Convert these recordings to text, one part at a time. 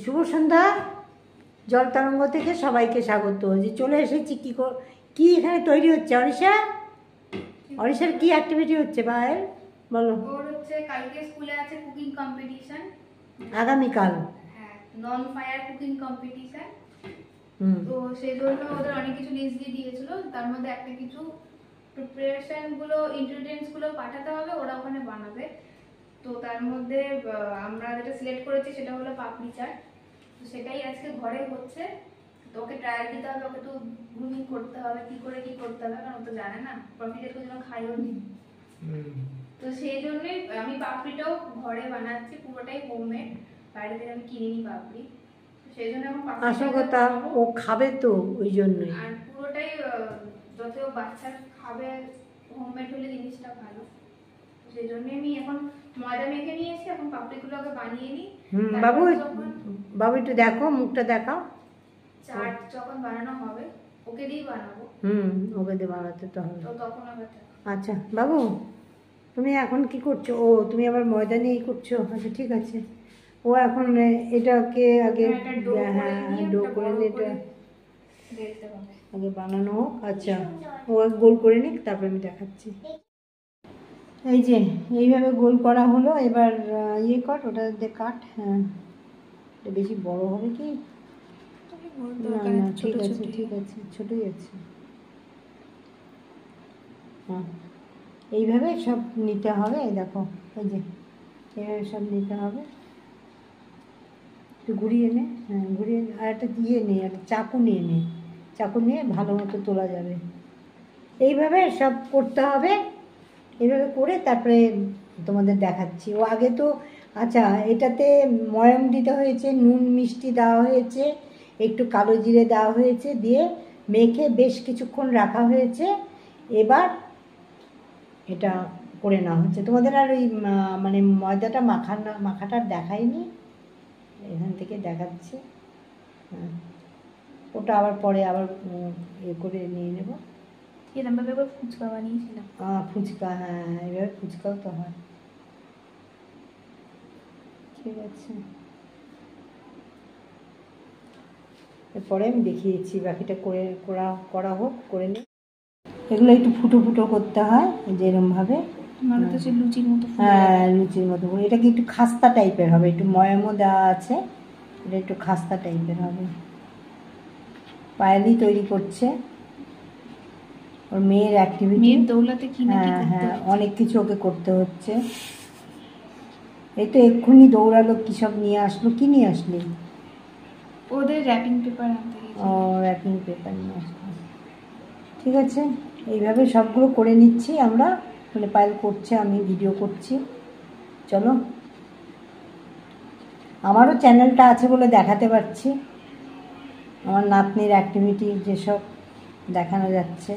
শুভ সন্ধ্যা। জল তরঙ্গ থেকে সবাইকে স্বাগত। যে চলে এসেছি কি এখানে তৈরি হচ্ছে অরিষা? অরিষার কি অ্যাক্টিভিটি হচ্ছে ভাইয়ের বলো? ওর হচ্ছে কালকে স্কুলে আছে কুকিং কম্পিটিশন, আগামীকাল। হ্যাঁ, নন ফায়ার কুকিং কম্পিটিশন। তো সেই জন্য ওদের অনেক কিছু লিস্ট দিয়ে দিয়েছিল, তার মধ্যে একটা কিছু প্রিপারেশন গুলো, ইনগ্রেডিয়েন্টস গুলো পাঠাতে হবে, ওরা ওখানে বানাবে। তো তার মধ্যে আমরা যেটা সিলেক্ট করেছি সেটা হলো পাপড়ি চাট। তো সেটাই আজকে ঘরে হচ্ছে। তো ওকে ট্রায়াল দিতে হবে, ওকে তো গ্রুমিং করতে হবে, কি করে কি করতে হবে, কারণ ও তো জানে না, পাপড়ি চাট কোনো খাইও নি। তো সেই জন্যই আমি পাপড়িটাও ঘরে বানাচ্ছি, পুরোটাই হোমমেড, বাইরে থেকে আমি কিনিনি পাপড়ি। সেই জন্য এখন আসল কথা ও খাবে তো ওই জন্যই, আর পুরোটাই যত বাচ্চা খাবে হোমমেড হলে জিনিসটা ভালো। সেই জন্য আমি এখন ময়দা মেখে নিয়েছি, এখন পাপড়িগুলো আগে বানিয়ে নিই। বাবু বাবু একটু দেখো, মুখটা দেখাও। চাট যখন বানানো হবে ওকে দিয়েই বানাবো। ওকে দিয়ে বানাতে তো হবে, তো তখন আবার আচ্ছা বাবু তুমি এখন কি করছো? ও তুমি আবার ময়দা নিয়েই করছো? আচ্ছা ঠিক আছে। ও এখন এটাকে আগে ডো করে নিয়ে এটা আগে বানানো হোক। আচ্ছা ও গোল করে নিক, তারপরে আমি দেখাচ্ছি। এই যে এইভাবে গোল করা হলো। এবার ইয়ে কর, ওটা দিয়ে কাট। হ্যাঁ, এটা বেশি বড় হবে কি? না না ঠিক আছে, ঠিক আছে, ছোটই আছে। হ্যাঁ, এইভাবে সব নিতে হবে। দেখো এই যে এইভাবে সব নিতে হবে। একটু ঘুরিয়ে নে, হ্যাঁ ঘুরিয়ে, আর একটা দিয়ে নে, একটা চাকু নিয়ে নে, চাকু নিয়ে ভালো মতো তোলা যাবে। এইভাবে সব করতে হবে। এইভাবে করে তারপরে তোমাদের দেখাচ্ছি। ও আগে তো আচ্ছা, এটাতে ময়াম দিতে হয়েছে, নুন মিষ্টি দেওয়া হয়েছে, একটু কালো জিরে দেওয়া হয়েছে, দিয়ে মেখে বেশ কিছুক্ষণ রাখা হয়েছে। এবার এটা করে নেওয়া হচ্ছে। তোমাদের আর ওই মানে ময়দাটা মাখাটা দেখাইনি, এখান থেকে দেখাচ্ছি। হ্যাঁ, ওটা আবার পরে আবার ইয়ে করে নিয়ে নেব। এরকমভাবে একবার ফুচকা বানিয়েছিলাম। ফুচকা, হ্যাঁ এইভাবে ফুচকাও তো হয়। ঠিক আছে, এরপরে আমি দেখিয়েছি, বাকিটা করা হোক, করে নিই। এগুলো একটু ফুটো ফুটো করতে হয় যেরমভাবে, মানে তো লুচির মতো। হ্যাঁ লুচির মতো করে। এটা কি একটু খাস্তা টাইপের হবে, একটু ময়ামও দেওয়া আছে, এটা একটু খাস্তা টাইপের হবে। পায়েলি তৈরি করছে, ওর মেয়ের অ্যাক্টিভিটি, দৌলতে কি না কি করতে হ্যাঁ অনেক কিছু ওকে করতে হচ্ছে। এই তো এক্ষুনি দৌড়ালো, কী সব নিয়ে আসলো। কি নিয়ে আসলি? ওদের র্যাপিং পেপার আনতে গেছে। ও র্যাপিং পেপার নিয়ে আসলো। ঠিক আছে, এইভাবে সবগুলো করে নিচ্ছি আমরা, মানে পায়েল করছে, আমি ভিডিও করছি। চলো, আমারও চ্যানেলটা আছে বলে দেখাতে পারছি, আমার নাতনির অ্যাক্টিভিটি যেসব দেখানো যাচ্ছে।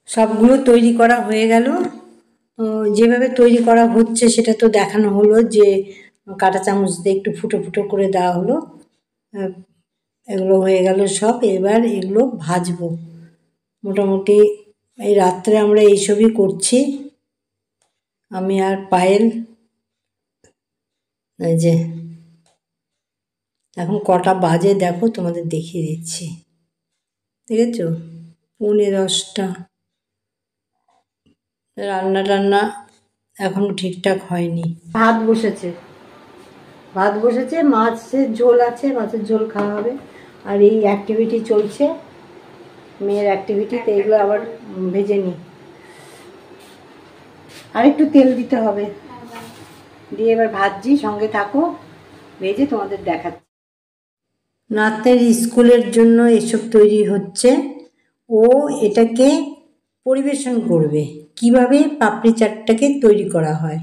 সবগুলো তৈরি করা হয়ে গেল। যেভাবে তৈরি করা হচ্ছে সেটা তো দেখানো হলো, যে কাঁটা চামচ দিয়ে একটু ফুটো ফুটো করে দেওয়া হলো। এগুলো হয়ে গেল সব। এবার এগুলো ভাজবো। মোটামুটি এই রাত্রে আমরা এইসবই করছি, আমি আর পায়েল। এই যে এখন কটা বাজে দেখো, তোমাদের দেখিয়ে দিচ্ছি। দেখেছ, 9:45। রান্না টান্না এখনো ঠিকঠাক হয়নি। ভাত বসেছে, মাছের ঝোল আছে, মাছের ঝোল খাওয়া হবে। আর এই অ্যাক্টিভিটি চলছে, মেয়ের অ্যাক্টিভিটিতে এগুলো আবার ভেজে নিই। আর একটু তেল দিতে হবে, দিয়ে এবার ভাজছি, সঙ্গে থাকো, ভেজে তোমাদের দেখাচ্ছি। নাতের স্কুলের জন্য এসব তৈরি হচ্ছে। ও এটাকে পরিবেশন করবে, কিভাবে পাপড়ি চাটটাকে তৈরি করা হয়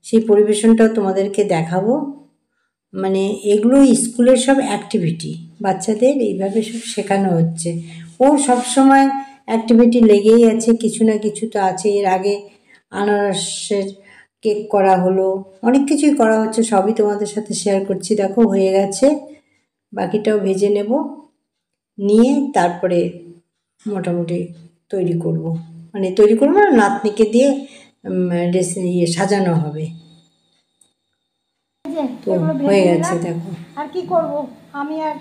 সেই পরিবেশনটাও তোমাদেরকে দেখাবো। মানে এগুলো স্কুলের সব অ্যাক্টিভিটি, বাচ্চাদের এইভাবে সব শেখানো হচ্ছে। ও সবসময় অ্যাক্টিভিটি লেগেই আছে, কিছু না কিছু তো আছে। এর আগে আনারসের কেক করা হলো, অনেক কিছুই করা হচ্ছে, সবই তোমাদের সাথে শেয়ার করছি। দেখো হয়ে গেছে, বাকিটাও ভেজে নেব, নিয়ে তারপরে মোটামুটি তৈরি করব, মানে তৈরি করবো না, নাতনিকে দিয়ে সাজানো হবে। যে তো এগুলো হয়ে ভেজে গেছে নিলাম। দেখো। আর কি করব, আমি আর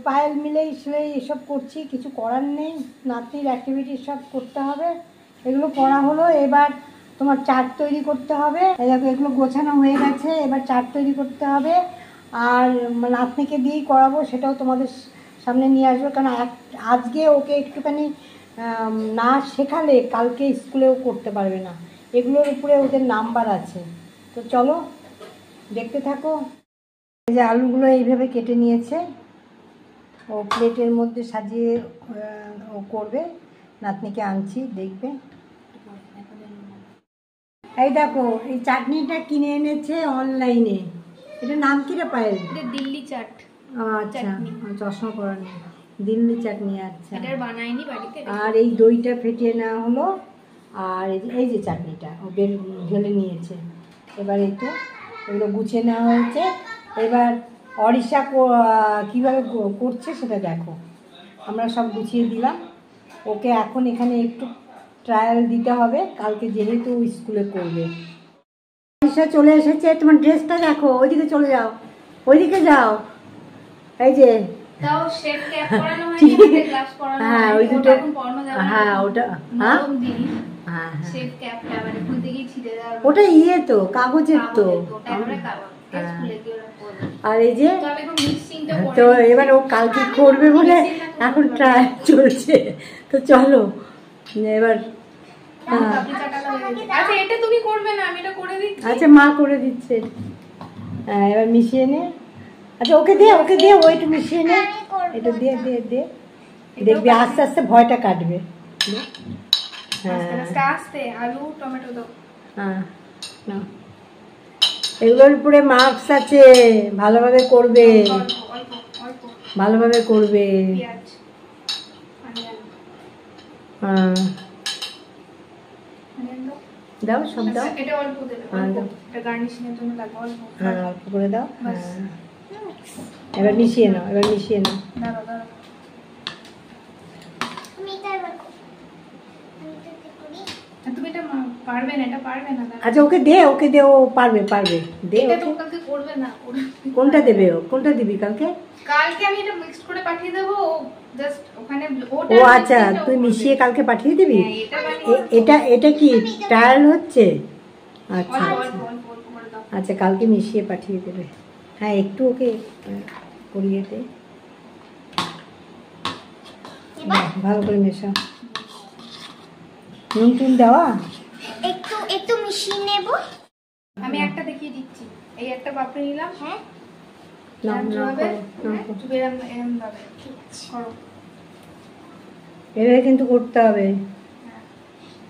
পায়েল মিলেই সেলাই এসব করছি, কিছু করার নেই। নাতির অ্যাক্টিভিটি সব করতে হবে, এগুলো করা হলো। এবার তোমার চাট তৈরি করতে হবে। এই দেখো এগুলো গোছানো হয়ে গেছে, এবার চাট তৈরি করতে হবে। আর নাতনিকে দিয়েই করাবো, সেটাও তোমাদের সামনে নিয়ে আসবো। কারণ আজকে ওকে একটুখানি না শেখালে কালকে স্কুলেও করতে পারবে না, এগুলোর উপরে ওদের নাম্বার আছে। তো চলো দেখতে থাকো। এই যে আলুগুলো এইভাবে কেটে নিয়েছে, ও প্লেটের মধ্যে সাজিয়ে ও করবে। নাতনিকে আনছি, দেখবে। এই দেখো এই চাটনিটা কিনে এনেছে অনলাইনে। এটার নাম কি রে পায়েল? এটা দিল্লি চাট। আচ্ছা, চশমা পরা নেই, দিল্লি চাটনি। আচ্ছা, এটা বানাইনি বাড়িতে। আর এই দইটা ফেটিয়ে নেওয়া হলো। আর এই যে চাটনিটা ও ঢেলে নিয়েছে। এবার এই তো এগুলো গুছিয়ে নেওয়া হয়েছে। এবার অরিশা কীভাবে করছে সেটা দেখো। আমরা সব গুছিয়ে দিলাম ওকে। এখন এখানে একটু ট্রায়াল দিতে হবে, কালকে যেহেতু স্কুলে করবে। অরিশা চলে এসেছে, তোমার ড্রেসটা দেখো। ওইদিকে চলে যাও, ওইদিকে যাও। এই যে তাও শেপ ক্যাপ পরানো হয়নি, হাতে গ্লাভস পরানো। হ্যাঁ ওই দুটো, এখন পরানো যাবে না। হ্যাঁ ওটা, নরম জিনিস। হ্যাঁ শেপ ক্যাপটা মানে খুল থেকেই ছিঁড়ে যাওয়ার। ওটা ইয়ে তো কাগজের তো। ওটা আমরা কাগজ স্কুলে গিয়ে ওরা করবে। আর এই যে তো আমি এখন মিক্সিংটা করে তো এবার ও কালকে করবে বলে এখন ট্রায়াল চলছে। তো চলো এবার। আচ্ছা এটা তুমি করবে না, আমি এটা করে দিচ্ছি। আচ্ছা মা করে দিচ্ছে। হ্যাঁ এবার মিশিয়ে নে। আচ্ছা ওকে দে, ওকে দে, ও একটু মিশিয়ে নে। এটা দিয়ে দিয়ে দিয়ে দেখবি আস্তে আস্তে ভয়টা কাটবে। হ্যাঁ আস্তে আস্তে আলু টমেটো দাও। হ্যাঁ না, এগুলোর উপরে মার্কস আছে, ভালোভাবে করবে, অল্প অল্প অল্প ভালোভাবে করবে। পেঁয়াজ হ্যাঁ দাও। দাও, সব দাও। এটা অল্প দেবে, হ্যাঁ দাও। এটা গার্নিশিং এর জন্য লাগবে অল্প। হ্যাঁ অল্প করে দাও। হ্যাঁ এবার মিশিয়ে নাও, এবার মিশিয়ে নাও। দাঁড়াও দাঁড়াও। তুমি এটা পারবে না, এটা পারবে না। আচ্ছা ওকে দে, ওকে দে, ও পারবে পারবে। দে এটা তো ওকে। কালকে করবে না। কোনটা দেবে ও? কোনটা দিবি কালকে? কালকে আমি এটা মিক্স করে পাঠিয়ে দেবো, ও জাস্ট ওখানে ও আচ্ছা, তুই মিশিয়ে কালকে পাঠিয়ে দিবি। হ্যাঁ, এটা বানিয়ে এটা এটা কি ট্রায়াল হচ্ছে? আচ্ছা অল্প আচ্ছা অল্প অল্প করে দাও। আচ্ছা, কালকে মিশিয়ে পাঠিয়ে দেবে। হ্যাঁ একটু ওকে করিয়ে দে, ভালো করে মেশাও। নুন টুন দেওয়া একটু একটু মিশিয়ে নেব। আমি একটা দেখিয়ে দিচ্ছি। এই একটা পাপড়ি নিলাম। হ্যাঁ না না করো, না করো। তুমি এরম ভাবে করো। এভাবে কিন্তু করতে হবে।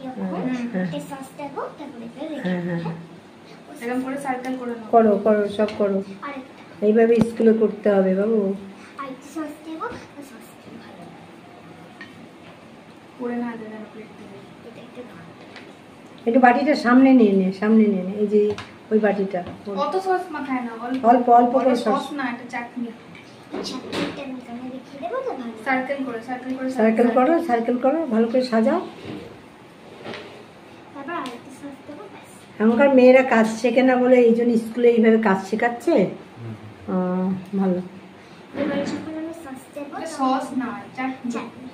এরকম একটা সস দেব, তারপরে এটা রেখে হ্যাঁ হ্যাঁ হ্যাঁ, এরকম করে সার্কেল করে নাও। করো করো, সব করো। আরেকটা এইভাবে স্কুলে করতে হবে বাবু। আরেকটা সস দেব, সস ভালো করে না দেবে না প্লেট দিয়ে। এটা একটু ভালো। একটু বাটিটা সামনে নিয়ে নে, সামনে নিয়ে নে। এই যে ওই বাটিটা, কত সস মাখায় না, অল্প অল্প করে সস না, এটা চাটনি। চাটনিটা আমি এখানে রেখে দেবো তো ভালো। সার্কেল করে সার্কেল করে সার্কেল করো, সার্কেল করো, ভালো করে সাজাও। তারপর আরেকটা সস দেবো, ব্যাস। এখনকার মেয়েরা কাজ শেখে না বলে এই জন্য স্কুলে এইভাবে কাজ শেখাচ্ছে। ভালো। এবার যখন আমি সস দেবো, এটা সস না, চাটনি। চাটনি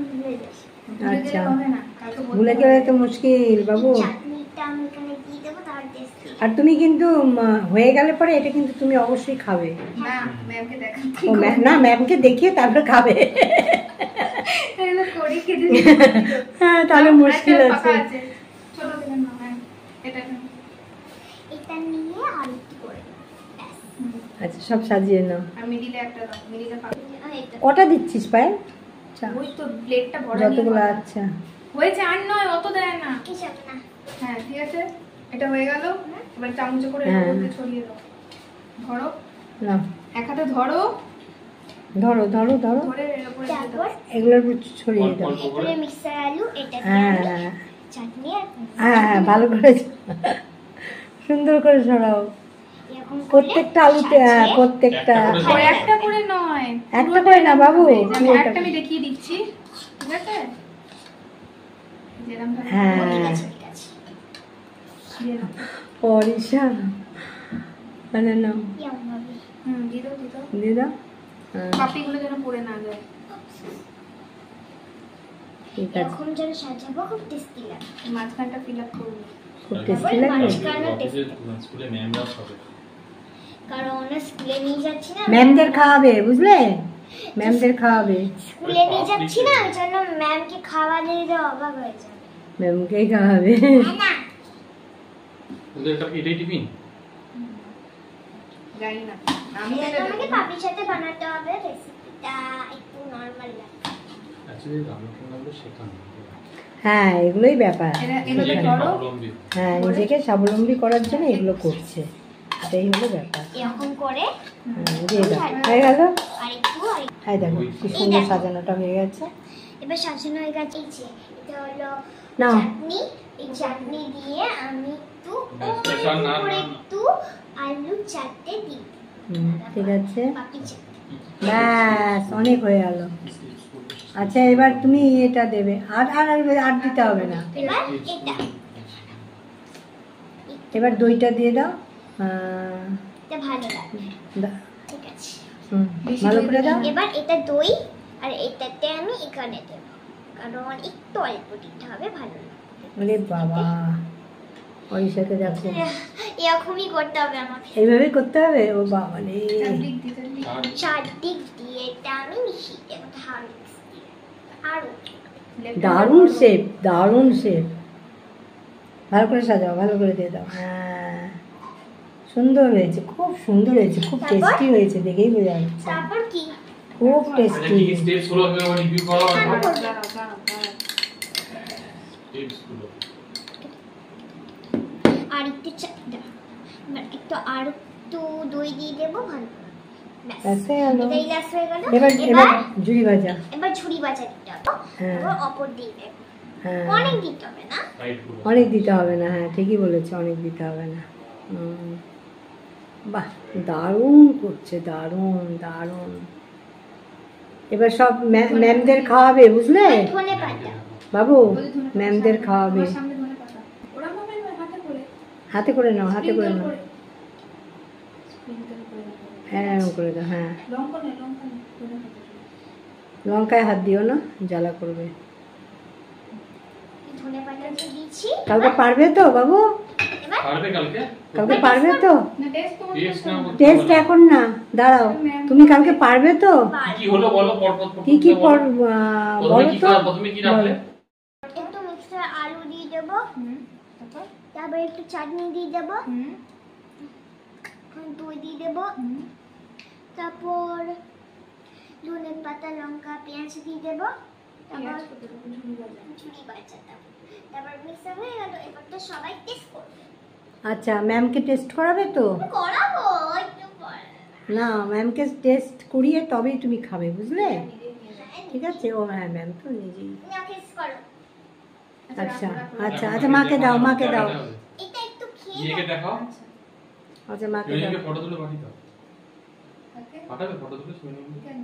ভুলে যাই। ভুলে গেলে হবে না, কালকে বলতে ভুলে গেলে তো মুশকিল বাবু। চাটনিটা আমি এখানে দিয়ে দেবো, তার টেস্ট আর তুমি কিন্তু হয়ে গেলে পরে এটা কিন্তু তুমি অবশ্যই খাবে। না, ম্যামকে দেখাচ্ছি। ও না, ম্যামকে দেখিয়ে তারপরে খাবে। তাহলে করি খেতে। হ্যাঁ তাহলে মুশকিল আছে। ছোট থেকে না, হ্যাঁ এটা এটা নিয়ে আর একটু করে দেবো, ব্যাস। আচ্ছা সব সাজিয়ে নাও। আর মিডিলে একটা দাও, মিডিলে পাবে। এটা কটা দিচ্ছিস পায়ে? ওই তো প্লেটটা ভরা যতগুলো। নিয়ে আচ্ছা হয়েছে, আর নয় অত দেয় না। হিসাব না। হ্যাঁ ঠিক আছে, এটা হয়ে গেল। এবার চামচে করে হ্যাঁ। এর মধ্যে ছড়িয়ে দাও। ধরো, না এক হাতে ধরো, ধরো ধরো ধরো, ধরে এর উপরে দিয়ে দাও। তারপর এগুলোর উপর ছড়িয়ে দাও। এরপরে মিক্সার আলু, এটা হ্যাঁ দিয়ে হ্যাঁ চাটনি আর হ্যাঁ হ্যাঁ, ভালো করে সুন্দর করে ছড়াও এরকম করে প্রত্যেকটা আলুতে। হ্যাঁ প্রত্যেকটা, একটা করে নয়, একটা করে না বাবু। আমি একটা আমি দেখিয়ে দিচ্ছি, ঠিক আছে? যেরকম ভাবে হ্যাঁ ঠিক আছে, ঠিক আছে। দিয়ে দাও। অরিশা বানানো এরকম ভাবে। দিয়ে দাও দিয়ে দাও। হ্যাঁ, পাপড়িগুলো যেন পড়ে না যায়। ঠিক আছে, এরকম যেন সাজাবো, খুব টেস্টি লাগে। মাঝখানটা ফিল আপ করবো। খুব টেস্টি লাগবে। স্কুলে ম্যামরা খাবে। কারণ স্কুলে নিয়ে যাচ্ছি না, ম্যামদের খাওয়াবে, বুঝলে? ম্যামদের খাওয়াবে, স্কুলে নিয়ে যাচ্ছি না, ওই জন্য ম্যামকে খাওয়া দিয়ে দেওয়া অবাক হয়ে যাবে। ম্যামকেই খাওয়াবে। না ওদের কাছে এটাই টিফিন। জানি না, আমি এটা এটা তোমাকে দেখবো। পাপির সাথে বানাতে হবে, রেসিপিটা একটু নরমাল লাগে। অ্যাকচুয়ালি রান্নাগুলো শেখানো। হ্যাঁ, এগুলোই ব্যাপার। এগুলো করো। হ্যাঁ, নিজেকে স্বাবলম্বী করার জন্য এগুলো করছে, এটাই হলো ব্যাপার। এরকম করে হ্যাঁ, দিয়ে দাও, হয়ে গেল। আরেকটু হ্যাঁ, দেখো কি সুন্দর সাজানোটা হয়ে গেছে। এবার সাজানো হয়ে গেছে। এই যে এটা হলো নাও। চাটনি, এই চাটনি দিয়ে আমি একটু স্পেশাল না, করে না, না। একটু আলু চাটতে দিই। ঠিক আছে, পাপড়ি চাটনি। ব্যাস অনেক হয়ে গেল। আচ্ছা, এবার তুমি এটা দেবে, আর আর আর দিতে হবে না। এবার এটা এবার দইটা দিয়ে দাও। এটা ভালো লাগে, দা- ঠিক আছে। হুম, ভালো করে দাও। এবার এটা দই আর এটাতে আমি এখানে দেব, কারণ একটু অল্প দিতে হবে, ভালো লাগে। আরে বাবা, ওই সাথে দেখো এরকমই করতে হবে আমাকে। এইভাবেই করতে হবে। ও বাবা রে, চারদিক দিতে দিতে। চারদিক দিয়ে এটা আমি মিশিয়ে দেবো হার্লিক্স দিয়ে। আরও দারুণ শেপ, দারুণ শেপ। ভালো করে সাজাও, ভালো করে দিয়ে দাও। হ্যাঁ, সুন্দর হয়েছে, খুব সুন্দর হয়েছে, খুব তারপর? টেস্টি হয়েছে, দেখেই বোঝা যাচ্ছে তারপর কি খুব আচ্ছা টেস্টি। কি স্টেপস হলো আমি রিভিউ করব। দাঁড়াও, দাঁড়াও, দাঁড়াও। স্টেপস গুলো আর একটু এবার একটু আর একটু দই দিয়ে দেবো, ভালো করে। ব্যাস, ব্যাস হয়ে গেল। এটাই লাস্ট হয়ে গেল। এবার এবার ঝুড়ি ভাজা। এবার ঝুড়ি বাজা দিতে হবে। হ্যাঁ। এবার অপর দিয়ে দেবো। হ্যাঁ, অনেক দিতে হবে না, রাইট গুলো। অনেক দিতে হবে না। হ্যাঁ, ঠিকই বলেছে, অনেক দিতে হবে না। বাহ, দারুণ করছে, দারুণ দারুণ। এবার সব ম্যামদের খাওয়াবে, বুঝলে ধনে পাতা। বাবু? ওই ধনে পাতা ম্যামদের সামনে- খাওয়াবে। আমার সামনে ধনে পাতা। ওরা ভাবে এবার হাতে করে। হাতে করে নাও, হাতে করে sprinkle নাও। করে। sprinkle করে দাও। হ্যাঁ, এরকম করে দাও। হ্যাঁ, লঙ্কা নেই, ধনে পাতা। লঙ্কায় হাত দিও না, জ্বালা করবে। ধনে পাতা দিয়েছি। কালকে পারবে তো বাবু? এবার পারবে কালকে? কালকে পারবে তো? না, টেস্ট তোমার টেস্ট না করতে টেস্ট হবে। এখন না, দাঁড়াও। তুমি কালকে পারবে তো? কি কি হলো বলো পরপর পরপর কি কি বলো। বলো তো। প্রথমে কি রাখলে? একটু মিক্সচার আলু দিয়ে দেবো, হুম, তারপর? তারপর একটু চাটনি দিয়ে দেবো, হুম, দই দিয়ে দেবো, হুম। তারপর ধনে পাতা, লঙ্কা, পেঁয়াজ দিয়ে দেবো, তারপর পেঁয়াজ কত দেবো? ঝুড়ি ভাজা। ঝুড়ি বাজা দেবো। তারপর মিক্সার হয়ে গেল। এবার তো সবাই টেস্ট করবে। আচ্ছা, ম্যামকে টেস্ট করাবে তো? করাবো একটু পরে। না, ম্যামকে টেস্ট করিয়ে তবেই তুমি খাবে, বুঝলে? নিজে নিয়ে যাও। ঠিক আছে। ও হ্যাঁ, ম্যাম তো নিজেই। তুমি টেস্ট করো। আচ্ছা রাখো, রাখো। আচ্ছা আচ্ছা, মাকে দাও, মাকে দাও। এটা একটু খেয়ে ইয়েকে দেখাও। আচ্ছা, মাকে দাও। ইয়েকে ফটো তুলে পাঠিয়ে দাও। ওকে? পাঠাবে ফটো তুলে শুনে নিবি। কেন?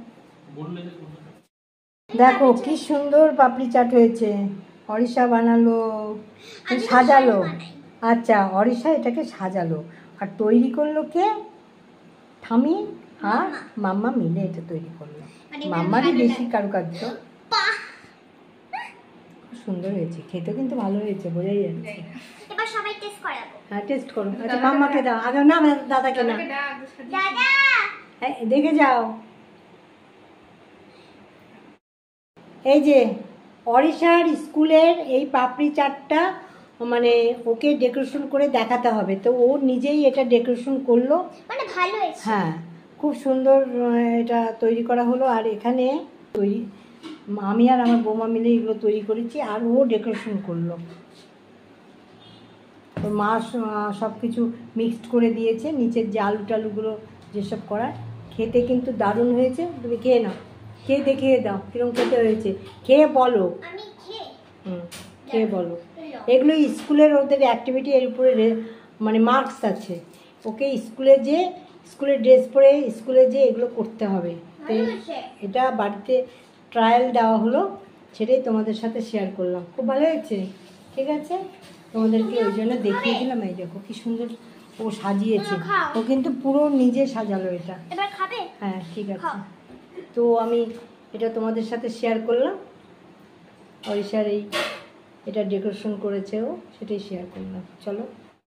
বললে যে ফটো। দেখো কি সুন্দর পাপড়ি চাট হয়েছে। অরিশা বানালো, সাজালো। আচ্ছা, অরিশা এটাকে সাজালো, আর তৈরি করলো কে? ঠামি আর মাম্মা মিলে এটা তৈরি করলো। মাম্মারই বেশি কারুকার্য। খুব সুন্দর হয়েছে, খেতে কিন্তু ভালো হয়েছে, বোঝাই যাচ্ছে। এবার সবাই টেস্ট করাবো। হ্যাঁ, টেস্ট করো। আচ্ছা, মাম্মাকে দাও আগে। না, দাদাকে না। দাদাকে ডাক, দাদা এই, দেখে যাও। এই যে অরিশার স্কুলের এই পাপড়ি চাটটা, মানে ওকে ডেকোরেশন করে দেখাতে হবে, তো ও নিজেই এটা ডেকোরেশন করলো। মানে ভালো হয়েছে। হ্যাঁ, খুব সুন্দর এটা তৈরি করা হলো। আর এখানে তৈরি আমি আর আমার বৌমা মিলে এগুলো তৈরি করেছি, আর ও ডেকোরেশন করলো। ওর মা সব কিছু মিক্সড করে দিয়েছে, নিচের যে আলু টালুগুলো যেসব করার। খেতে কিন্তু দারুণ হয়েছে। তুমি খেয়ে নাও, খেয়ে দেখিয়ে দাও কিরকম খেতে হয়েছে, খেয়ে বলো। আমি খেয়ে খেয়ে বলো। এগুলো স্কুলের ওদের অ্যাক্টিভিটি, এর উপরে মানে মার্কস আছে। ওকে স্কুলের ড্রেস পরে স্কুলে যে এগুলো করতে হবে। তো এটা বাড়িতে ট্রায়াল দেওয়া হলো, সেটাই তোমাদের সাথে শেয়ার করলাম। খুব ভালো হয়েছে। ঠিক আছে, তোমাদেরকে ওই জন্য দেখিয়ে দিলাম। এই দেখো কি সুন্দর ও সাজিয়েছে, না, খাও। ও কিন্তু পুরো নিজে সাজালো এটা। এবার খাবে? হ্যাঁ ঠিক আছে। খাও। তো আমি এটা তোমাদের সাথে শেয়ার করলাম, অরিশার এটা ডেকোরেশন করেছে ও, সেটাই শেয়ার করলাম। চলো।